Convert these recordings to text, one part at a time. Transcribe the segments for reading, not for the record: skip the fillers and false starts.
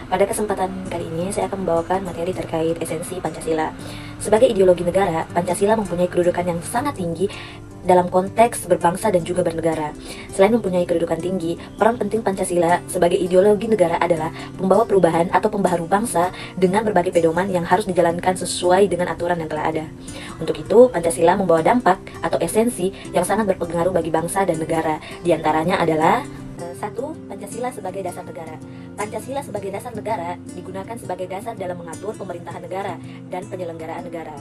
Pada kesempatan kali ini saya akan membawakan materi terkait esensi Pancasila. Sebagai ideologi negara, Pancasila mempunyai kedudukan yang sangat tinggi dalam konteks berbangsa dan juga bernegara. Selain mempunyai kedudukan tinggi, peran penting Pancasila sebagai ideologi negara adalah membawa perubahan atau pembaharu bangsa dengan berbagai pedoman yang harus dijalankan sesuai dengan aturan yang telah ada. Untuk itu, Pancasila membawa dampak atau esensi yang sangat berpengaruh bagi bangsa dan negara. Di antaranya adalah 1. Pancasila sebagai dasar negara. Pancasila sebagai dasar negara digunakan sebagai dasar dalam mengatur pemerintahan negara dan penyelenggaraan negara.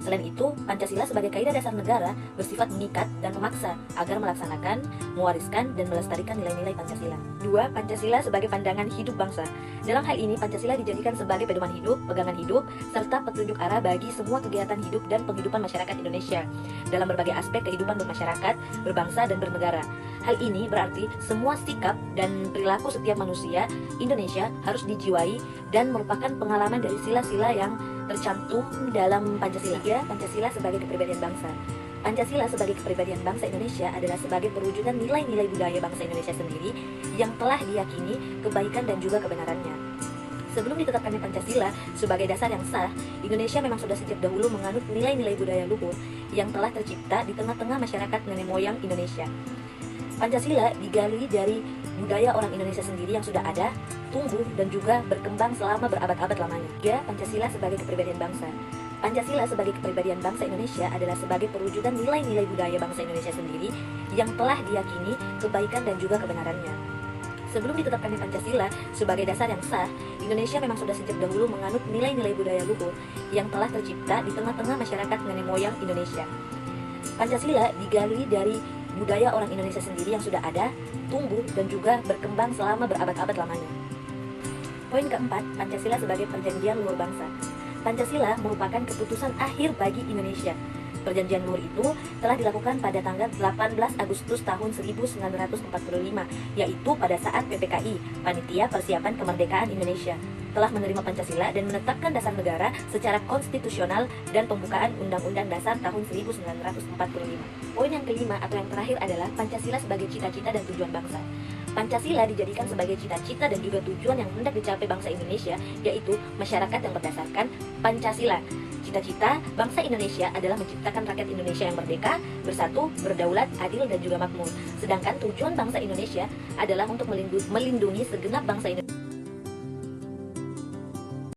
Selain itu, Pancasila sebagai kaidah dasar negara bersifat mengikat dan memaksa agar melaksanakan, mewariskan, dan melestarikan nilai-nilai Pancasila. 2. Pancasila sebagai pandangan hidup bangsa. Dalam hal ini, Pancasila dijadikan sebagai pedoman hidup, pegangan hidup, serta petunjuk arah bagi semua kegiatan hidup dan penghidupan masyarakat Indonesia dalam berbagai aspek kehidupan bermasyarakat, berbangsa, dan bernegara. Hal ini berarti semua sikap dan perilaku setiap manusia Indonesia harus dijiwai dan merupakan pengalaman dari sila-sila yang tercantum dalam Pancasila. 3. Pancasila sebagai kepribadian bangsa. Pancasila sebagai kepribadian bangsa Indonesia adalah sebagai perwujudan nilai-nilai budaya bangsa Indonesia sendiri yang telah diyakini kebaikan dan juga kebenarannya. Sebelum ditetapkannya Pancasila sebagai dasar yang sah, Indonesia memang sudah sejak dahulu menganut nilai-nilai budaya luhur yang telah tercipta di tengah-tengah masyarakat nenek moyang Indonesia. Pancasila digali dari budaya orang Indonesia sendiri yang sudah ada, tumbuh, dan juga berkembang selama berabad-abad lamanya. 3. Pancasila sebagai kepribadian bangsa. Pancasila sebagai kepribadian bangsa Indonesia adalah sebagai perwujudan nilai-nilai budaya bangsa Indonesia sendiri yang telah diyakini kebaikan dan juga kebenarannya. Sebelum ditetapkannya Pancasila sebagai dasar yang sah, Indonesia memang sudah sejak dahulu menganut nilai-nilai budaya luhur yang telah tercipta di tengah-tengah masyarakat nenek moyang Indonesia. Pancasila digali dari budaya orang Indonesia sendiri yang sudah ada, tumbuh, dan juga berkembang selama berabad-abad lamanya. Poin keempat, Pancasila sebagai perjanjian luhur bangsa. Pancasila merupakan keputusan akhir bagi Indonesia. Perjanjian luhur itu telah dilakukan pada tanggal 18 Agustus tahun 1945, yaitu pada saat PPKI, Panitia Persiapan Kemerdekaan Indonesia, telah menerima Pancasila dan menetapkan dasar negara secara konstitusional dan pembukaan Undang-Undang Dasar tahun 1945. Poin yang kelima atau yang terakhir adalah Pancasila sebagai cita-cita dan tujuan bangsa. Pancasila dijadikan sebagai cita-cita dan juga tujuan yang hendak dicapai bangsa Indonesia, yaitu masyarakat yang berdasarkan Pancasila. Cita-cita bangsa Indonesia adalah menciptakan rakyat Indonesia yang merdeka, bersatu, berdaulat, adil, dan juga makmur. Sedangkan tujuan bangsa Indonesia adalah untuk melindungi segenap bangsa Indonesia